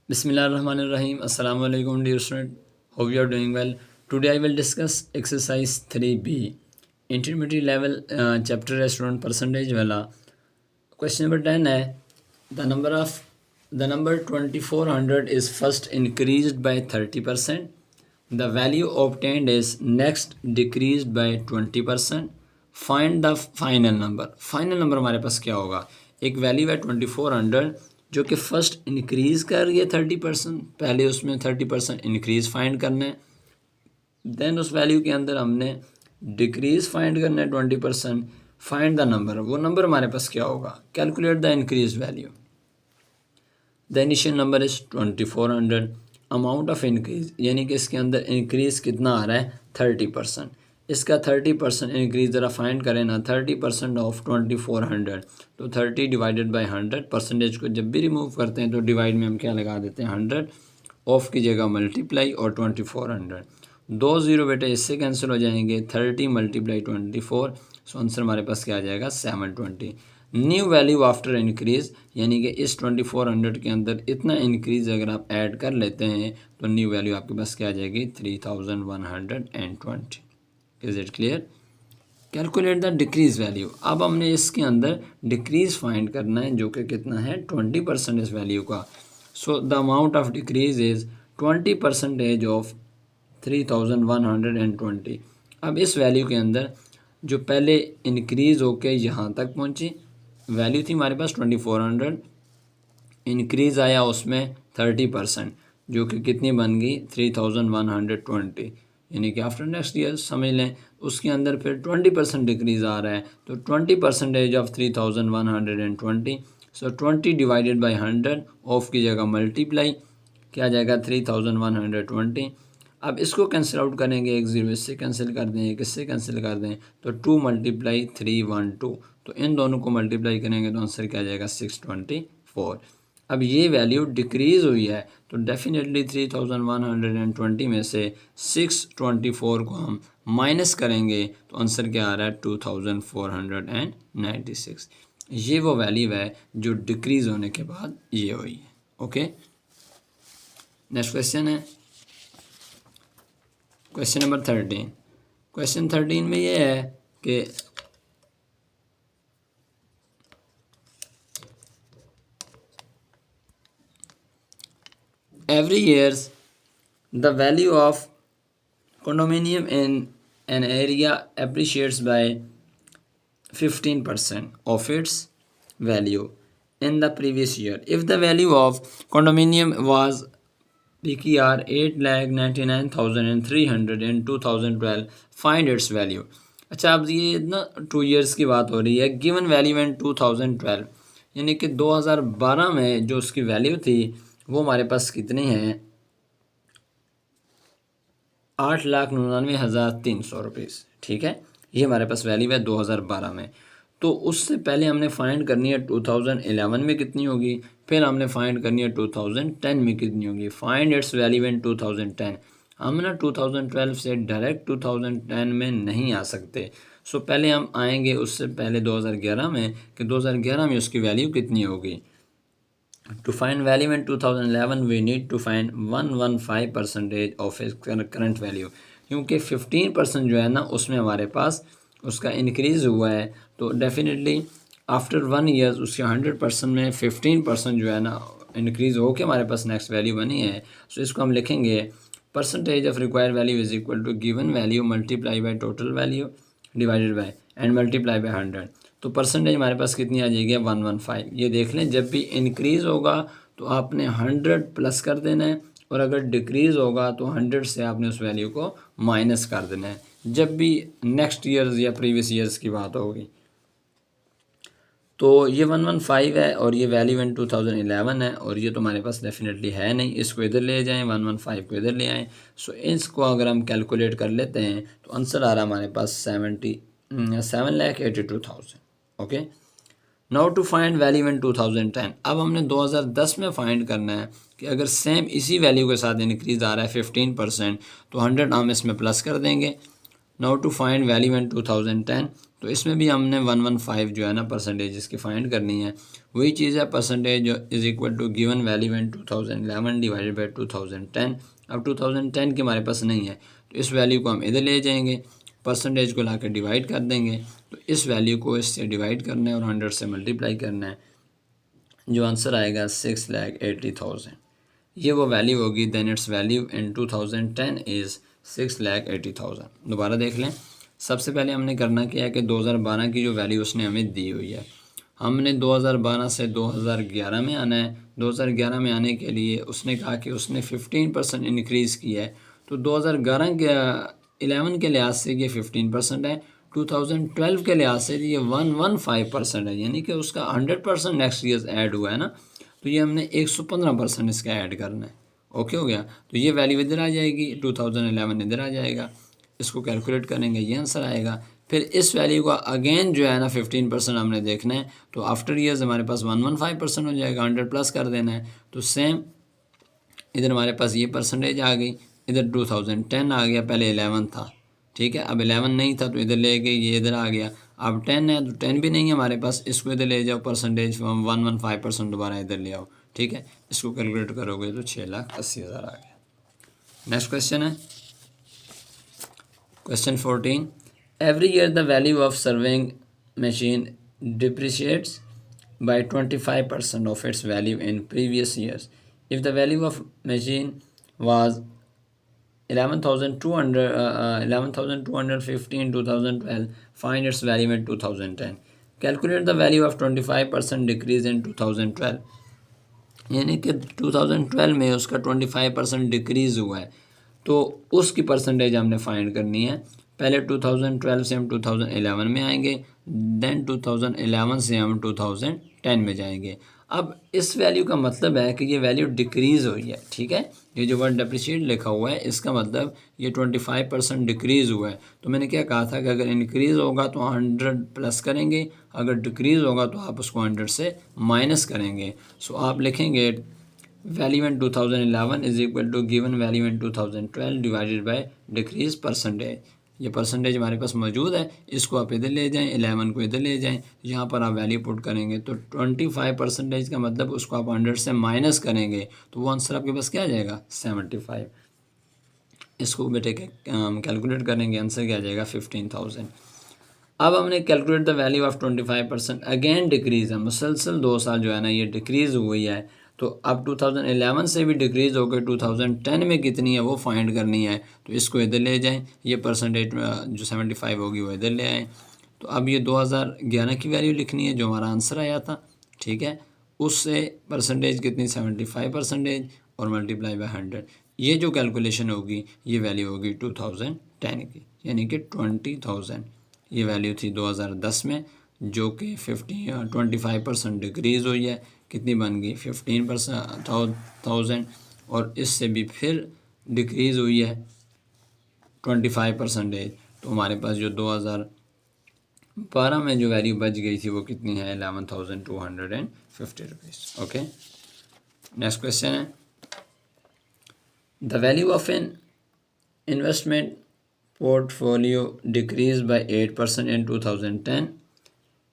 Bismillahirrahmanirrahim. Assalamu alaikum dear student. Hope you are doing well. Today I will discuss exercise 3B. Intermediate level chapter है student percentage वाला. Question number 10 है. The number 2400 is first increased by 30%. The value obtained is next decreased by 20%. Find the final number. Final number हमारे पास क्या होगा? एक value है 2400 जो कि फर्स्ट इंक्रीज़ कर रही है 30%. पहले उसमें 30% इंक्रीज़ फाइंड करना है. देन उस वैल्यू के अंदर हमने डिक्रीज़ फाइंड करना है 20%. Find the number. वो नंबर हमारे पास क्या होगा? Calculate the increase value. The initial number is 2400. Amount of increase यानी कि इसके अंदर इंक्रीज़ कितना आ रहा है? 30%. इसका 30% इंक्रीज ज़रा फाइंड करें ना. 30% ऑफ 2400 तो 30 डिवाइडेड बाई 100. परसेंटेज को जब भी रिमूव करते हैं तो डिवाइड में हम क्या लगा देते हैं? 100. ऑफ की जगह मल्टीप्लाई और 2400. 2 0 बेटे इससे कैंसिल हो जाएंगे. 30 मल्टीप्लाई 24. सो आंसर हमारे पास क्या आ जाएगा? 720. न्यू वैल्यू आफ्टर इंक्रीज़ यानी कि इस 2400 के अंदर इतना इंक्रीज़ अगर आप ऐड कर लेते हैं तो न्यू वैल्यू आपके पास क्या आ जाएगी? 3120. Is it clear? Calculate the decrease value. अब हमने इसके अंदर डिक्रीज़ फाइंड करना है जो कि कितना है? 20% इस वैल्यू का. So the amount of decrease is 20% of 3120. अब इस वैल्यू के अंदर जो पहले इंक्रीज़ होके यहाँ तक पहुँची, वैल्यू थी हमारे पास 2400, इंक्रीज़ आया उसमें 30% जो कि कितनी बन गई? 3120. यानी कि आफ्टर नेक्स्ट ईयर समझ लें उसके अंदर फिर 20% डिक्रीज़ आ रहा है. तो 20% of 3120. So 20 divided by 100. Of की जगह मल्टीप्लाई क्या जाएगा? 3120. अब इसको कैंसिल आउट करेंगे. एक ज़ीरो इससे कैंसिल कर दें, एक इससे कैंसिल कर दें तो 2 मल्टीप्लाई 312. तो इन दोनों को मल्टीप्लाई करेंगे तो आंसर क्या जाएगा? 624. अब ये वैल्यू डिक्रीज़ हुई है तो डेफिनेटली 3120 में से 624 को हम माइनस करेंगे तो आंसर क्या आ रहा है? 2496. ये वो वैल्यू है जो डिक्रीज़ होने के बाद ये हुई है. ओके, नेक्स्ट क्वेश्चन है क्वेश्चन नंबर 13. क्वेश्चन 13 में ये है कि every years the value of condominium in an area appreciates by 15% of its value in the previous year. If the value of condominium was PKR 8,99,300 in 2012, find its value. अच्छा, अब ये ना 2 years की बात हो रही है. गिवन वैल्यू इन 2012 यानी कि 2012 में जो उसकी वैल्यू थी वो हमारे पास कितनी है? 8,99,300 रुपीज़. ठीक है, ये हमारे पास वैल्यू है 2012 में. तो उससे पहले हमने फाइंड करनी है 2011 में कितनी होगी, फिर हमने फाइंड करनी है 2010 में कितनी होगी. Find its value in 2010. हम ना 2012 से डायरेक्ट 2010 में नहीं आ सकते. सो पहले हम आएंगे उससे पहले 2011 में कि 2011 में उसकी वैल्यू कितनी होगी. To find value in 2011 we need to find 115% of its current value. क्योंकि 15% जो है ना उसमें हमारे पास उसका इंक्रीज़ हुआ है तो डेफिनेटली आफ्टर 1 ईयर उसके 100% में 15% जो है ना इंक्रीज़ हो के हमारे पास नेक्स्ट वैल्यू बनी है. सो इसको हम लिखेंगे percentage of required value is equal to given value multiply by total value divided by and multiply by 100. तो परसेंटेज हमारे पास कितनी आ जाएगी? 115. ये देख लें जब भी इंक्रीज़ होगा तो आपने 100 प्लस कर देना है और अगर डिक्रीज़ होगा तो 100 से आपने उस वैल्यू को माइनस कर देना है जब भी नेक्स्ट ईयर्स या प्रीवियस ईयर्स की बात होगी. तो ये 115 है और ये वैल्यू इन 2011 है और ये तो हमारे पास डेफिनेटली है नहीं. इसको इधर ले जाएं, 115 को इधर ले आएँ. सो इसको अगर हम कैलकुलेट कर लेते हैं तो आंसर आ रहा है हमारे पास 7,82,000. Okay, now to find value in 2010. अब हमने 2010 में फाइंड करना है कि अगर सेम इसी वैल्यू के साथ इंक्रीज़ आ रहा है 15% तो 100 हम इसमें प्लस कर देंगे now to find value in 2010, तो इसमें भी हमने 115 जो है ना परसेंटेज इसकी फाइंड करनी है। वही चीज़ है, percentage is equal to given value in 2011 divided by 2010। अब 2010 की हमारे पास नहीं है, तो इस वैल्यू को हम इधर ले जाएंगे, परसेंटेज को ला कर डिवाइड कर देंगे, तो इस वैल्यू को इससे डिवाइड करना है और 100 से मल्टीप्लाई करना है, जो आंसर आएगा 6,80,000। ये वो वैल्यू होगी। Then its value in 2010 is 6,80,000। दोबारा देख लें। सबसे पहले हमने करना क्या है कि 2012 की जो वैल्यू उसने हमें दी हुई है, हमने 2012 से 2011 में आना है। 2011 में आने के लिए उसने कहा कि उसने 15% इंक्रीज़ किया है, तो 2011 के 11 के लिहाज से ये 15% है, 2012 के लिहाज से ये 115% है, यानी कि उसका 100% नेक्स्ट ईयर ऐड हुआ है ना, तो ये हमने 115% इसका ऐड करना है। ओके हो गया, तो ये वैल्यू इधर आ जाएगी, 2011 इधर आ जाएगा, इसको कैलकुलेट करेंगे, ये आंसर आएगा। फिर इस वैल्यू का अगेन जो है ना 15% हमने देखना है, तो आफ्टर ईयर्स हमारे पास 115% हो जाएगा, 100 प्लस कर देना है। तो सेम इधर हमारे पास ये परसेंटेज आ गई, इधर 2010 आ गया, पहले 11 था, ठीक है। अब 11 नहीं था तो इधर ले गए, ये इधर आ गया। अब 10 है तो 10 भी नहीं है हमारे पास, इसको इधर ले जाओ, परसेंटेज 115% दोबारा इधर ले आओ, ठीक है। इसको कैलकुलेट करोगे तो 6,80,000 आ गया। नेक्स्ट क्वेश्चन है question 14। Every year the value of serving machine depreciates by 25% of its value in previous years. If the value of machine was 11,250 in 2012, find its value in 2010. Calculate the value of 25% decrease in 2012. यानी कि 2012 में उसका 25% decrease हुआ है, तो उसकी percentage हमने find करनी है। पहले 2012 से हम 2011 में आएंगे, देन 2011 से हम 2010 में जाएंगे। अब इस वैल्यू का मतलब है कि ये वैल्यू डिक्रीज़ हुई है, ठीक है। ये जो वर्ड डेप्रिशिएट लिखा हुआ है इसका मतलब ये 25% डिक्रीज़ हुआ है। तो मैंने क्या कहा था कि अगर इंक्रीज़ होगा तो 100 प्लस करेंगे, अगर डिक्रीज़ होगा तो आप उसको 100 से माइनस करेंगे। सो आप लिखेंगे value in 2011 is equal to given value in 2012 divided by decrease percentage. ये परसेंटेज हमारे पास मौजूद है, इसको आप इधर ले जाएं, 11 को इधर ले जाएं, यहाँ पर आप वैल्यू पुट करेंगे तो 25% का मतलब उसको आप 100 से माइनस करेंगे, तो वो आंसर आपके पास क्या आ जाएगा 75। इसको बेटे कैलकुलेट करेंगे, आंसर क्या आ जाएगा 15,000। अब हमने calculate the value of 25%, again decrease है, मुसलसल 2 साल जो है ना ये डिक्रीज़ हुई है। तो अब 2011 से भी डिक्रीज़ हो गई, 2010 में कितनी है वो फाइंड करनी है, तो इसको इधर ले जाएं, ये परसेंटेज जो 75 होगी वो इधर ले आएँ। तो अब ये 2011 की वैल्यू लिखनी है जो हमारा आंसर आया था, ठीक है, उससे परसेंटेज कितनी 75% और मल्टीप्लाई बाय 100, ये जो कैलकुलेशन होगी ये वैल्यू होगी 2010 की, यानी कि 20,000। ये वैल्यू थी 2010 में, जो कि 25% डिक्रीज़ हुई है, कितनी बन गई 15,000, और इससे भी फिर डिक्रीज़ हुई है 25%। तो हमारे पास जो 2012 में जो वैल्यू बच गई थी वो कितनी है 11,250 रुपीज़। ओके, नेक्स्ट क्वेश्चन है the value of an investment portfolio decreased by 8% in 2010.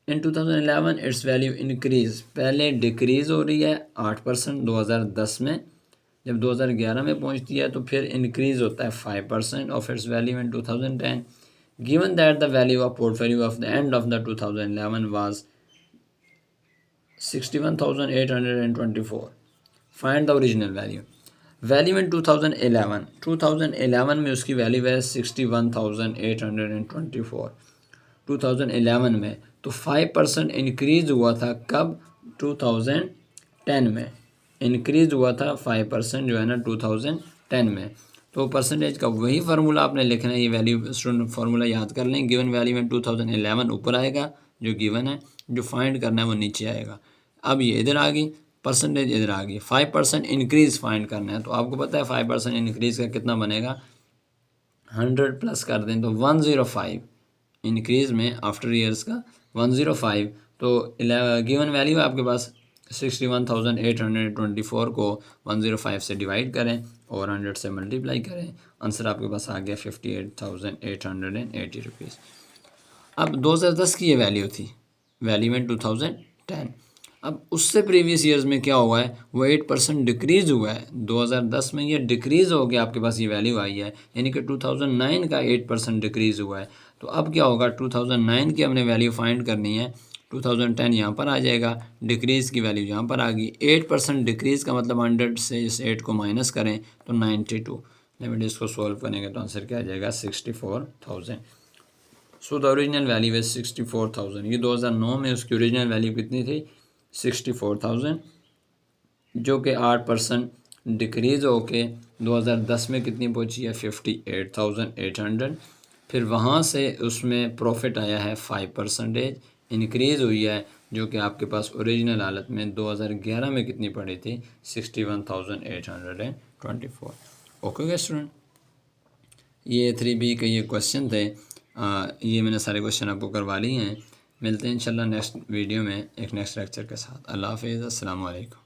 In 2011 its value increase, पहले डिक्रीज़ हो रही है 8% 2010 में, जब 2011 में पहुंचती है तो फिर इंक्रीज़ होता है 5% of its value in 2010। Given that the value of portfolio of the end of the 2011 was 61,824, find the original value. Value in 2011 में उसकी वैल्यू है 61,824 2011 में, तो 5% इंक्रीज़ हुआ था कब 2010 में, इंक्रीज़ हुआ था 5% जो है ना 2010 में। तो परसेंटेज का वही फार्मूला आपने लिखना है, ये वैल्यू स्टूडेंट फार्मूला याद कर लें। गिवन वैल्यू में 2011 ऊपर आएगा जो गिवन है, जो फाइंड करना है वो नीचे आएगा। अब ये इधर आ गई, परसेंटेज इधर आ गई, 5% इंक्रीज़ फाइंड करना है, तो आपको पता है 5% इंक्रीज़ का कितना बनेगा, 100 प्लस कर दें तो 105 इंक्रीज़ में आफ्टर ईयर्स का 105। तो गिवन वैल्यू है आपके पास 61,824 को 105 से डिवाइड करें और 100 से मल्टीप्लाई करें, आंसर आपके पास आ गया 58,880 रुपीज़। अब 2010 की ये वैल्यू थी, वैल्यू में 2010। अब उससे प्रीवियस ईयर्स में क्या हुआ है, वो 8% डिक्रीज़ हुआ है। 2010 में ये डिक्रीज़ हो गया, आपके पास ये वैल्यू आई है, यानी कि 2009 का 8% डिक्रीज़ हुआ है। तो अब क्या होगा, 2009 की हमने वैल्यू फाइंड करनी है, 2010 यहाँ पर आ जाएगा, डिक्रीज़ की वैल्यू यहाँ पर आ गई। 8% डिक्रीज़ का मतलब 100 से इस 8 को माइनस करें तो 92। लिमिट इसको सॉल्व करेंगे तो आंसर क्या आ जाएगा, 64,000। सो द ओरिजिनल वैल्यू है 64,000। ये 2009 में उसकी ओरिजिनल वैल्यू कितनी थी, 64,000, जो कि 8% डिक्रीज़ होके 2010 में कितनी पहुंची है, 58,800। फिर वहाँ से उसमें प्रॉफिट आया है 5% इंक्रीज़ हुई है, जो कि आपके पास ओरिजिनल हालत में 2011 में कितनी पड़ी थी, 61,824। ओके स्टूडेंट, ये 3B के ये क्वेश्चन थे। ये मैंने सारे क्वेश्चन आपको करवा लिए हैं। मिलते हैं इंशाल्लाह नेक्स्ट वीडियो में एक नेक्स्ट लेक्चर के साथ। अल्लाह हाफ़िज़, अस्सलाम वालेकुम।